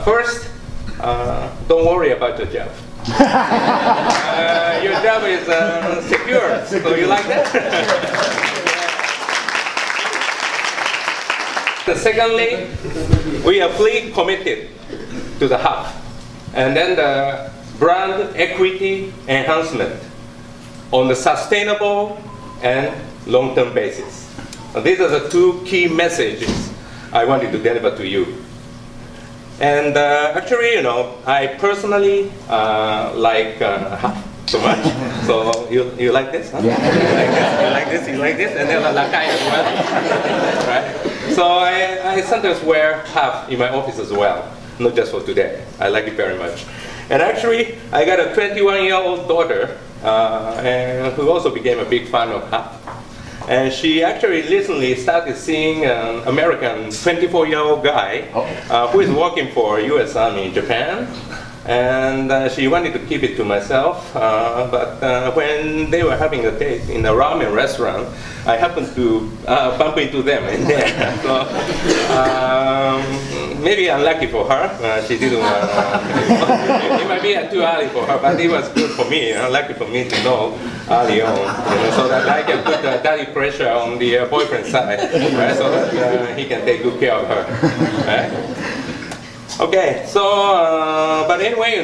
First, don't worry about your job. Your job is secure, so you like that? Secondly, we are fully committed to the HUF. And then the brand equity enhancement on the sustainable and long-term basis. These are the two key messages I wanted to deliver to you. And actually, I personally like HUF so much. So you like this? Huh? Yeah. You like this, and then Lakai as well. Right? So I sometimes wear HUF in my office as well, not just for today. I like it very much. And actually, I got a 21-year-old daughter who also became a big fan of HUF. And she actually recently started seeing an American 24-year-old guy who is working for U.S. Army in Japan. And she wanted to keep it to myself, but when they were having a date in a ramen restaurant, I happened to bump into them in there. So maybe unlucky for her, she didn't. It might be too early for her, but it was good for me. Lucky for me to know early on, so that I can put daddy pressure on the boyfriend's side, right, so that he can take good care of her. Right? Okay, so, but anyway,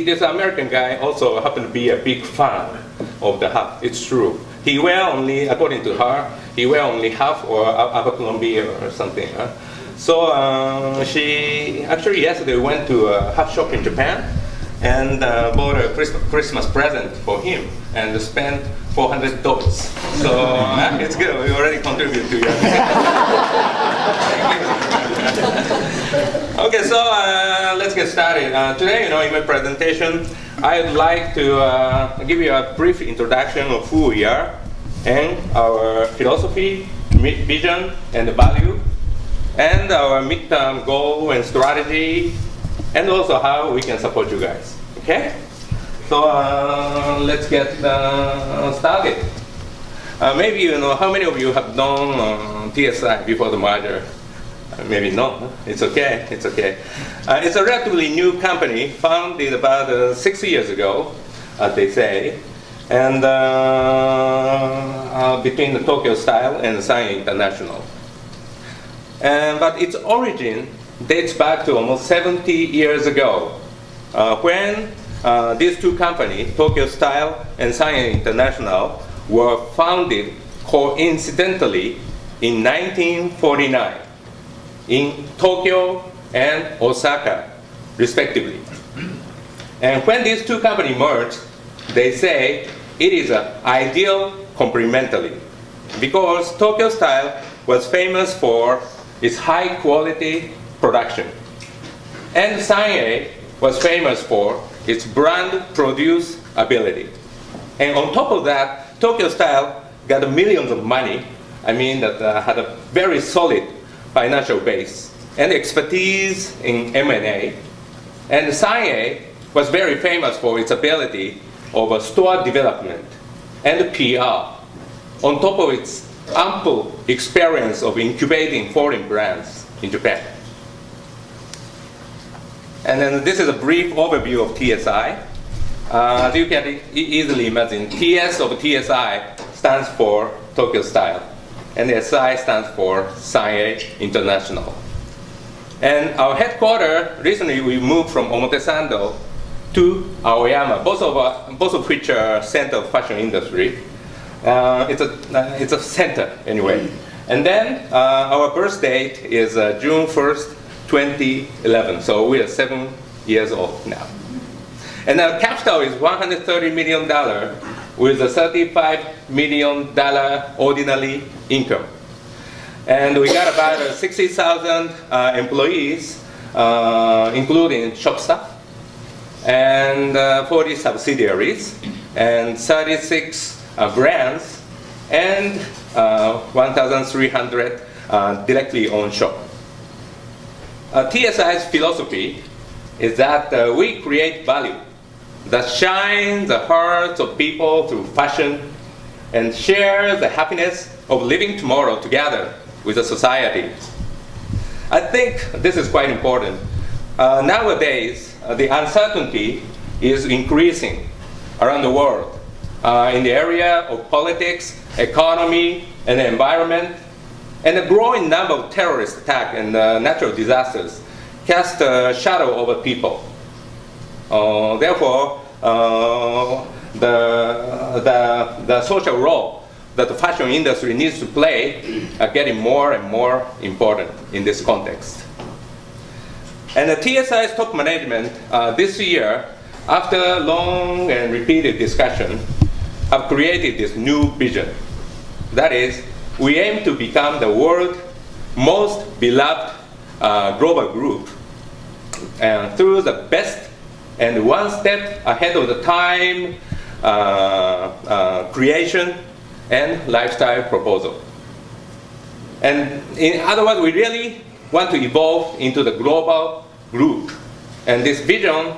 this American guy also happened to be a big fan of the HUF. It's true. He wear only, according to her, he wear only HUF or Abercrombie or something. Huh? So she actually yesterday went to a HUF shop in Japan and bought a Christmas present for him and spent $400. So it's good. We already contributed to you. Okay, so let's get started. Today, in my presentation, I'd like to give you a brief introduction of who we are and our philosophy, vision, and value, and our midterm goal and strategy, and also how we can support you guys. Okay? So let's get started. Maybe how many of you have known TSI before the merger? Maybe no. It's okay. It's okay. It's a relatively new company, founded about 6 years ago, as they say, and between the Tokyo Style and Science International. But its origin dates back to almost 70 years ago, when these two companies, Tokyo Style and Science International, were founded coincidentally in 1949. In Tokyo and Osaka, respectively. And when these two companies merged, they say it is an ideal complementarity, because Tokyo Style was famous for its high quality production, and Sanye was famous for its brand produce ability. And on top of that, Tokyo Style got millions of money, that had a very solid financial base and expertise in M&A. And Sanye was very famous for its ability of store development and PR, on top of its ample experience of incubating foreign brands in Japan. And then this is a brief overview of TSI. As you can easily imagine, TS of TSI stands for Tokyo Style, and the SI stands for Sanye International. And our headquarters, recently we moved from Omotesando to Aoyama, both of which are center of fashion industry. It's a center anyway. And then our birth date is June 1st, 2011. So we are 7 years old now. And our capital is $130 million with a $35 million ordinary income. And we got about 60,000 employees, including shop staff, and 40 subsidiaries, and 36 brands, and 1,300 directly owned shop. TSI's philosophy is that we create value that shines the hearts of people through fashion and shares the happiness of living tomorrow together with the society. I think this is quite important. Nowadays, the uncertainty is increasing around the world in the area of politics, economy, and the environment, and a growing number of terrorist attacks and natural disasters cast a shadow over people. Therefore, the social role that the fashion industry needs to play are getting more and more important in this context. And the TSI's top management this year, after long and repeated discussion, have created this new vision. That is, we aim to become the world's most beloved global group, and through the best and one step ahead of the time creation and lifestyle proposal. And in other words, we really want to evolve into the global group. And this vision,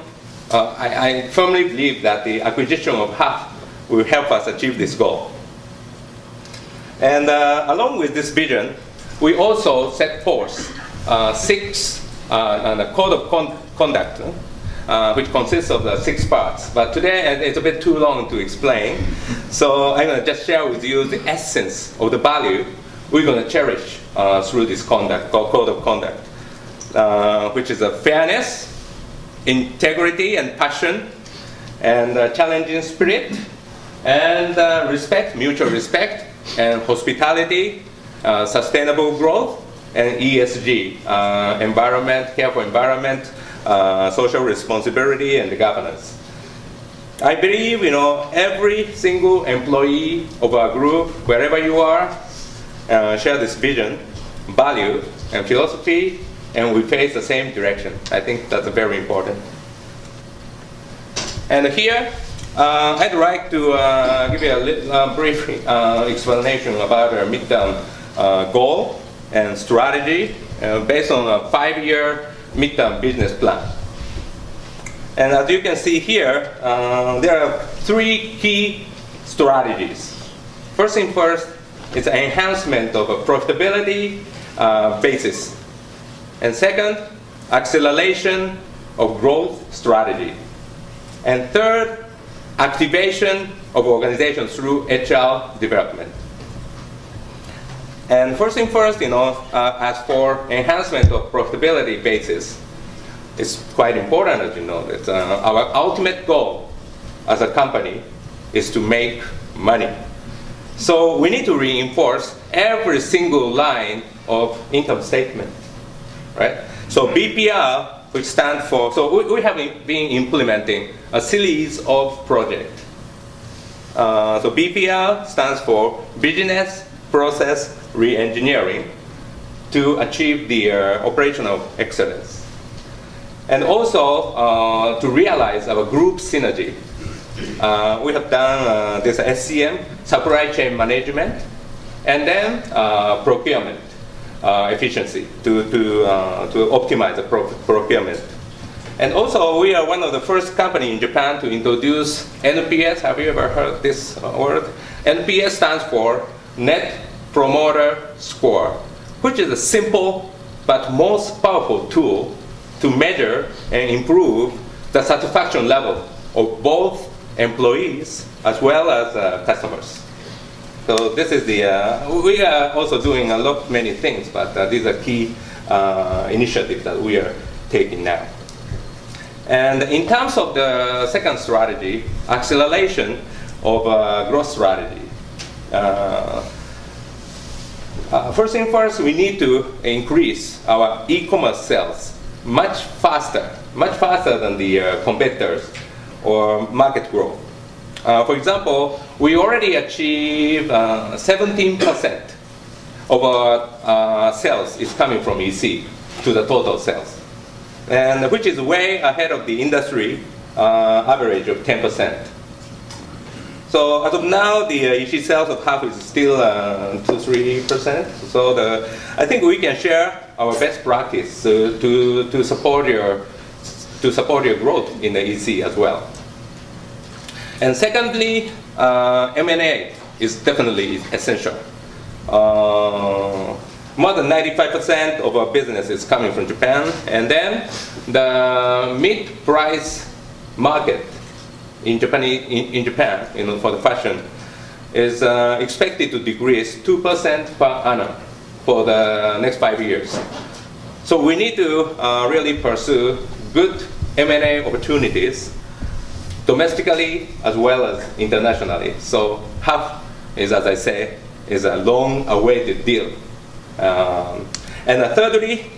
I firmly believe that the acquisition of HUF will help us achieve this goal. And along with this vision, we also set forth 6 a code of conduct, which consists of the 6 parts. But today it's a bit too long to explain, so I'm going to just share with you the essence of the value we're going to cherish through this code of conduct, which is a fairness, integrity and passion, and challenging spirit, and respect, mutual respect, and hospitality, sustainable growth, and ESG, environment, care for environment, social responsibility, and governance. I believe, every single employee of our group, wherever you are, share this vision, value, and philosophy, and we face the same direction. I think that's very important. And here, I'd like to give you a brief explanation about our midterm goal and strategy based on a 5-year midterm business plan. And as you can see here, there are 3 key strategies. First thing first, it's enhancement of a profitability basis. And second, acceleration of growth strategy. And third, activation of organizations through HR development. And first thing first, as for enhancement of profitability basis, it's quite important, as you know, that our ultimate goal as a company is to make money. So we need to reinforce every single line of income statement, right? So BPR, which stands for, so we have been implementing a series of projects. So BPR stands for Business Process Re-engineering to achieve the operational excellence. And also to realize our group synergy. We have done this SCM, supply chain management, and then procurement efficiency to optimize the procurement. And also, we are one of the first company in Japan to introduce NPS. Have you ever heard this word? NPS stands for Net Promoter Score, which is a simple but most powerful tool to measure and improve the satisfaction level of both employees as well as customers. So this is the, we are also doing many things, but these are key initiatives that we are taking now. And in terms of the second strategy, acceleration of growth strategy. First thing first, we need to increase our e-commerce sales much faster than the competitors or market growth. For example, we already achieved 17% of our sales is coming from EC to the total sales, and which is way ahead of the industry average of 10%. So as of now, the EC sales of HUF is still 2-3%. So I think we can share our best practice to support your growth in the EC as well. And secondly, M&A is definitely essential. more than 95% of our business is coming from Japan. And then the mid-price market in Japan, for the fashion is expected to decrease 2% per annum for the next 5 years. So we need to really pursue good M&A opportunities domestically as well as internationally. So HUF is, as I say, is a long-awaited deal. And thirdly,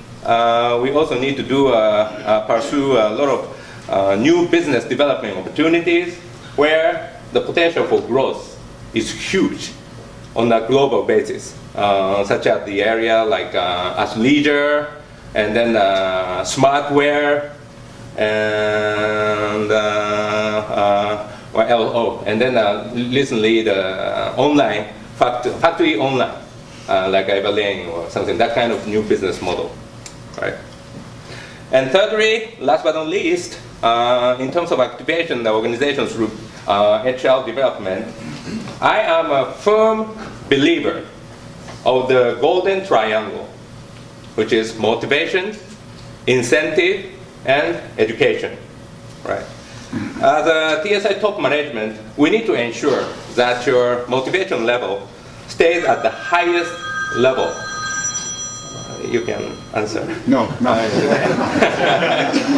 we also need to pursue a lot of new business development opportunities where the potential for growth is huge on a global basis, such as the area like athleisure, and then smartwear, and and then recently the online factory online, like Everlane or something, that kind of new business model, right? And thirdly, last but not least, in terms of activation, the organization's through HR development, I am a firm believer of the golden triangle, which is motivation, incentive, and education, right? As a TSI top management, we need to ensure that your motivation level stays at the highest level. You can answer. No. I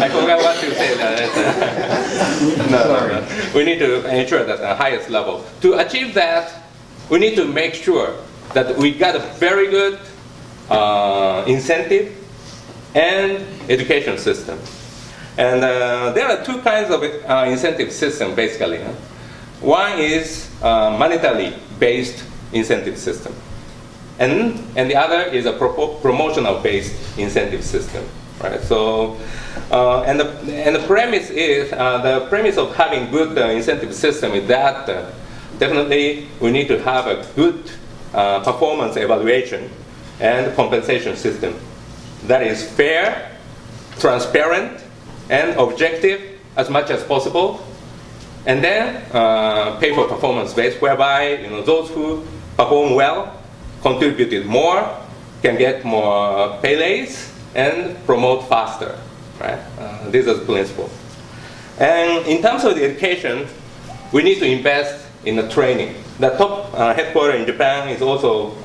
forgot what to say. No. We need to ensure that the highest level. To achieve that, we need to make sure that we got a very good incentive and education system. And there are two kinds of incentive system, basically. One is monetarily based incentive system. And the other is a promotional based incentive system, right? So, and the premise is, the premise of having good incentive system is that definitely we need to have a good performance evaluation and compensation system that is fair, transparent, and objective as much as possible, and then pay for performance based, whereby those who perform well, contributed more, can get more pay raise and promote faster, right? This is the principle. And in terms of the education, we need to invest in the training. The top headquarters in Japan is also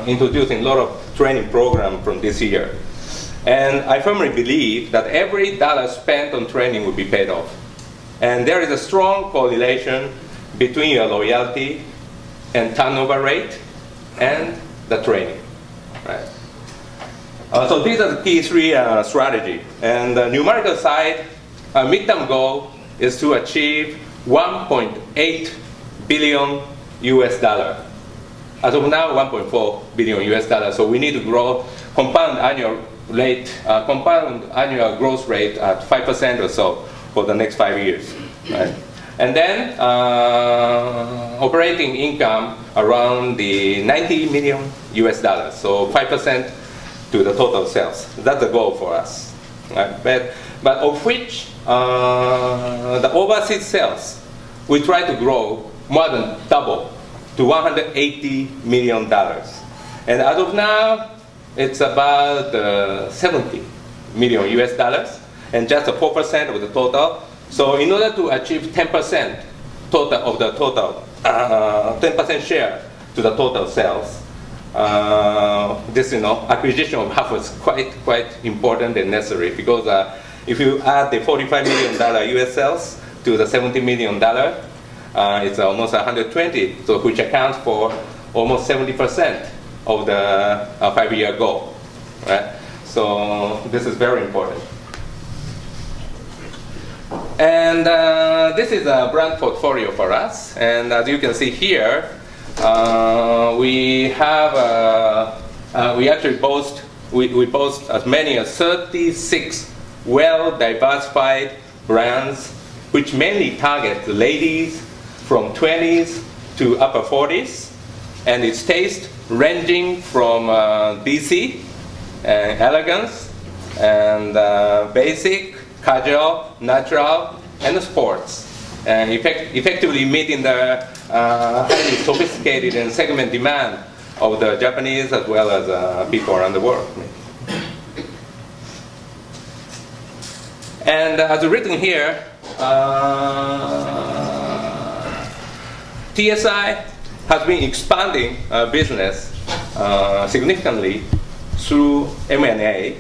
introducing a lot of training program from this year. And I firmly believe that every dollar spent on training will be paid off. And there is a strong correlation between your loyalty and turnover rate and the training, right? So these are the key three strategy. And the numerical side, our midterm goal is to achieve 1.8 billion US dollar. As of now, 1.4 billion US dollar. So we need to grow compound annual growth rate at 5% or so for the next 5 years, right? And then operating income around the 90 million US dollars, so 5% to the total sales. That's the goal for us, right? But of which the overseas sales, we try to grow more than double to $180 million. And as of now, it's about 70 million US dollars, and just 4% of the total. So in order to achieve 10% total of the total, 10% share to the total sales, this acquisition of HUF was quite important and necessary, because if you add the $45 million US sales to the $70 million, it's almost 120, so which accounts for almost 70% of the 5-year goal, right? So this is very important. And this is a brand portfolio for us. And as you can see here, we actually boast as many as 36 well-diversified brands, which mainly target the ladies from 20s to upper 40s, and its taste ranging from DC, elegance, and basic, casual, natural, and sports, and effectively meeting the highly sophisticated and segment demand of the Japanese as well as people around the world. And as written here, TSI has been expanding business significantly through M&A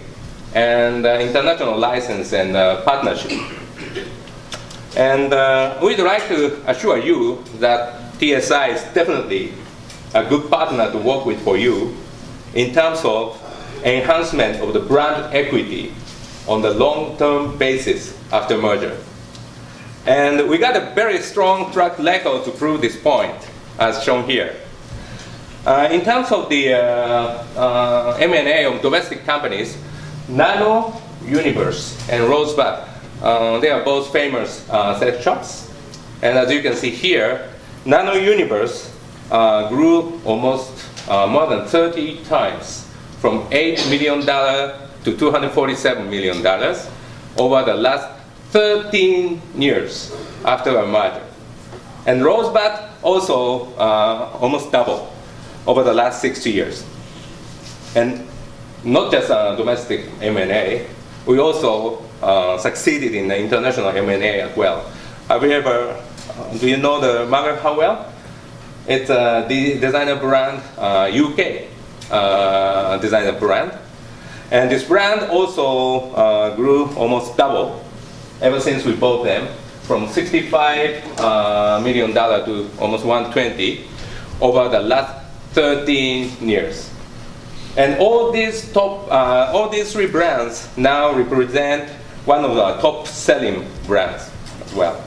and international license and partnership. And we'd like to assure you that TSI is definitely a good partner to work with for you in terms of enhancement of the brand equity on the long-term basis after merger. And we got a very strong track record to prove this point, as shown here. In terms of the M&A of domestic companies, Nano Universe and Rosebud, they are both famous sex shops. And as you can see here, Nano Universe grew almost more than 30 times, from $8 million to $247 million over the last 13 years after a merger. And Rosebud also almost doubled over the last 60 years. And not just domestic M&A, we also succeeded in the international M&A as well. Have you ever, do you know the Margaret Howell? It's the designer brand, UK designer brand. And this brand also grew almost double ever since we bought them, from $65 million to almost $120 over the last 13 years. And all these three brands now represent one of the top selling brands as well.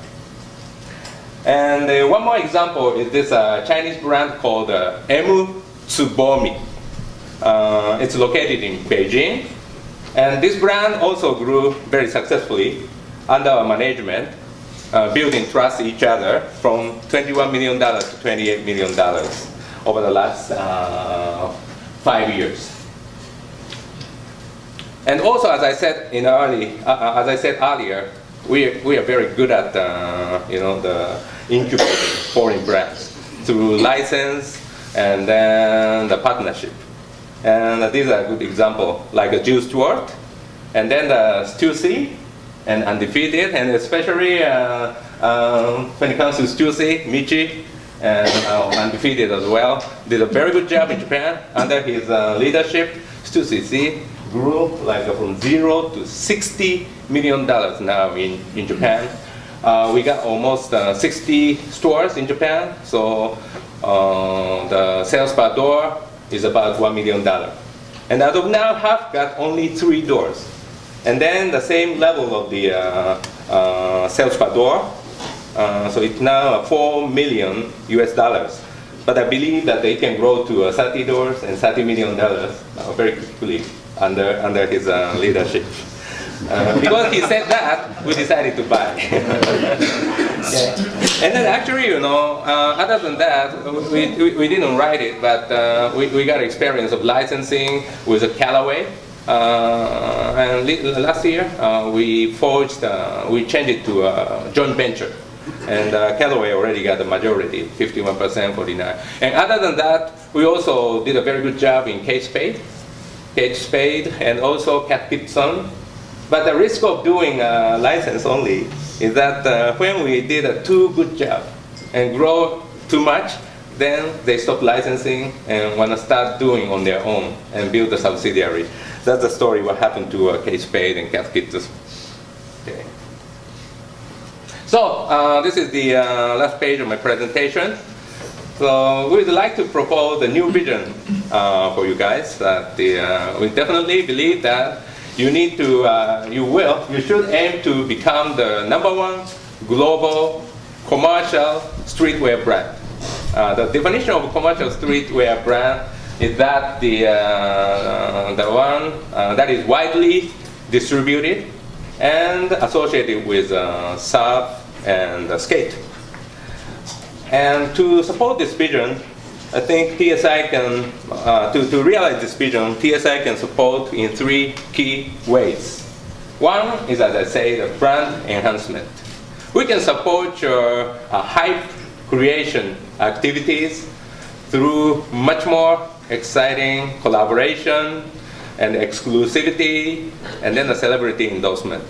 And one more example is this Chinese brand called Tsubomi. It's located in Beijing. And this brand also grew very successfully under our management, building trust each other from $21 million to $28 million over the last 5 years. And also, as I said earlier, we are very good at the incubating foreign brands through license and then the partnership. And these are a good example, like a Juice Stewart, and then the Stussy, and Undefeated, and especially when it comes to Stussy, Michi, and Undefeated as well, did a very good job in Japan under his leadership. Stussy grew like from $0 to $60 million now in Japan. We got almost 60 stores in Japan, so the sales per door is about $1 million. And as of now, HUF got only 3 doors. And then the same level of the sales per door, so it's now $4 million US. But I believe that they can grow to 30 doors and $30 million very quickly under his leadership. Because he said that, we decided to buy. Yeah. And then actually, other than that, we didn't write it, but we got experience of licensing with a Callaway. And last year, we changed it to a joint venture. And Callaway already got the majority, 51%, 49%. And other than that, we also did a very good job in Kate Spade, and also Cat Gibson. But the risk of doing a license only is that when we did a too good job and grow too much, then they stop licensing and want to start doing on their own and build a subsidiary. That's the story what happened to Kate Spade and Cat Gibson. Okay. So this is the last page of my presentation. So we'd like to propose a new vision for you guys. That we definitely believe that you should aim to become the #1 global commercial streetwear brand. The definition of a commercial streetwear brand is that the one that is widely distributed and associated with surf and skate. And to support this vision, I think TSI can, to realize this vision, TSI can support in 3 key ways. One is, as I say, the brand enhancement. We can support your hype creation activities through much more exciting collaboration and exclusivity, and then the celebrity endorsement.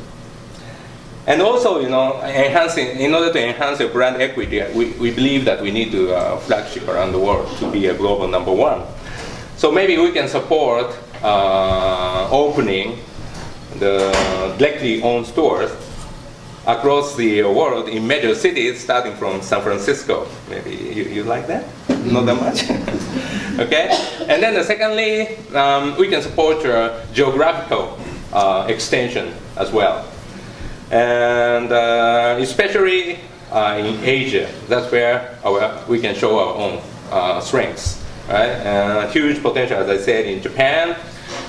And also, in order to enhance your brand equity, we believe that we need to flagship around the world to be a global #1. So maybe we can support opening the directly owned stores across the world in major cities, starting from San Francisco. Maybe you like that? Not that much? Okay. And then secondly, we can support geographical extension as well. And especially in Asia, that's where we can show our own strengths, right? Huge potential, as I said, in Japan,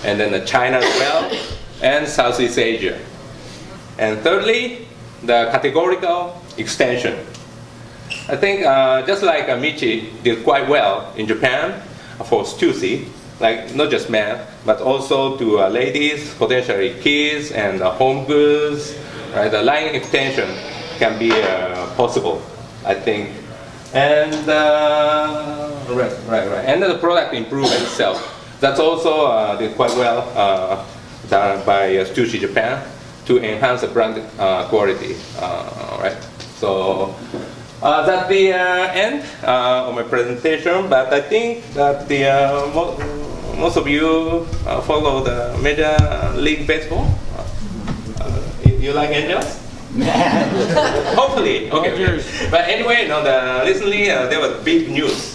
and then China as well, and Southeast Asia. And thirdly, the categorical extension. I think just like Michi did quite well in Japan for Stussy, like not just men, but also to ladies, potentially kids, and home goods. Right, the line extension can be possible, I think. And and then the product improvement itself. That's also did quite well done by Stussy Japan to enhance the brand quality. Right. So that's the end of my presentation. But I think that most of you follow the Major League Baseball. You like Angels? Hopefully. Okay. But anyway, recently there was big news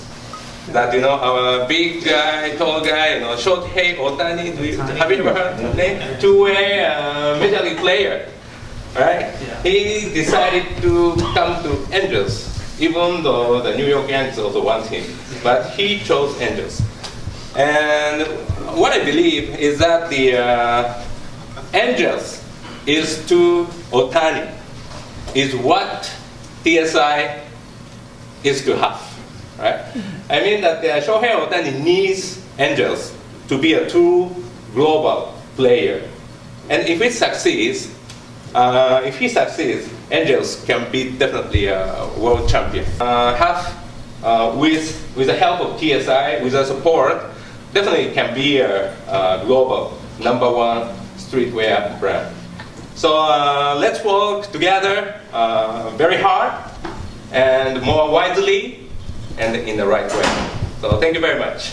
that our big guy, tall guy, Shohei Ohtani. Have you ever heard the name? Two-way Major League player, right? Yeah. He decided to come to Angels, even though the New York Yankees also want him, but he chose Angels. And what I believe is that the Angels is to Ohtani, is what TSI is to HUF, right? I mean that Shohei Ohtani needs Angels to be a true global player. And if he succeeds, Angels can be definitely a world champion. HUF, with the help of TSI, with the support, definitely can be a global #1 streetwear brand. So let's work together very hard and more widely and in the right way. So thank you very much.